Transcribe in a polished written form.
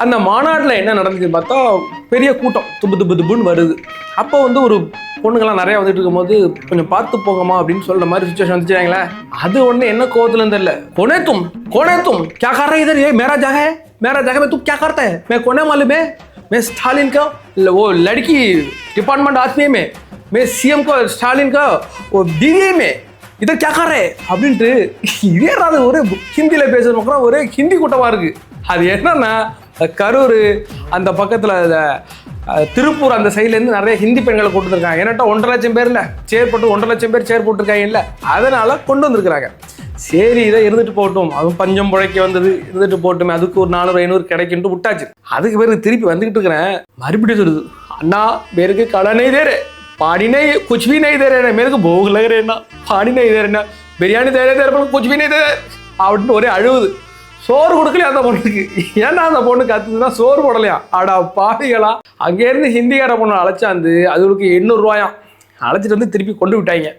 அந்த மாநாட்டில் என்ன நடந்துச்சுன்னு பார்த்தா பெரிய கூட்டம் துப்புன்னு வருது. அப்போ வந்து ஒரு பொண்ணுங்கள்லாம் நிறையா வந்துட்டு இருக்கும்போது கொஞ்சம் பார்த்து போங்கம்மா அப்படின்னு சொல்கிற மாதிரி சுச்சுவேஷன் வந்துச்சுங்களே. அது ஒன்று என்ன கோவத்துலன்னு தெரியல. कोने तुम क्या कर रहे इधर, ये मेरा जगह में तुम क्या करते हैं, मैं कोने मालूम है, मैं स्टालिन का वो लड़की डिपार्टमेंट आदमी में, मैं सीएम को स्टालिन का वो बीवी में इधर क्या कर रहे அப்படின்ட்டு இதே ஒரு ஹிந்தியில் பேசுகிற மக்கள் ஒரே ஹிந்தி கூட்டமாக இருக்குது. அது என்னன்னா கரூர் அந்த பக்கத்தில் திருப்பூர் அந்த சைட்லேருந்து நிறைய ஹிந்தி பெண்களை கொண்டு வந்திருக்காங்க. ஏன்னாட்டா 1.5 லட்சம் பேரில் சேர் போட்டு 1.5 லட்சம் பேர் சேர் போட்டிருக்காங்க இல்லை, அதனால் கொண்டு வந்திருக்கிறாங்க. சரி இதை இருந்துட்டு போகட்டும், அதுவும் பஞ்சம் புழைக்க வந்தது, இருந்துட்டு போட்டுமே, அதுக்கு ஒரு 400-500 கிடைக்குன்ட்டு விட்டாச்சு. அதுக்கு பேருக்கு திருப்பி வந்துக்கிட்டு இருக்கிறேன். மறுபடியும் சொல்லுது, அண்ணா பேருக்கு கடனே தேரே पानी नहीं, कुछ भी नहीं दे रहे ना, मेरे को भूख लग रहे ना, पानी नहीं दे रहे ना, बिरयानी दे रहे थे पर कुछ भी नहीं दे रहे அப்படின்னு ஒரே அழுவுது. சோறு கொடுக்கலையா அந்த பொண்ணுக்கு? ஏன்னா அந்த பொண்ணு கத்துதுன்னா சோறு போடலையா? அடா பாவிகளா. அங்கேருந்து ஹிந்திக்கார பொண்ணு அழைச்சாந்து அதுக்கு 800 ரூபாயாம் அழைச்சிட்டு வந்து திருப்பி கொண்டு விட்டாங்க.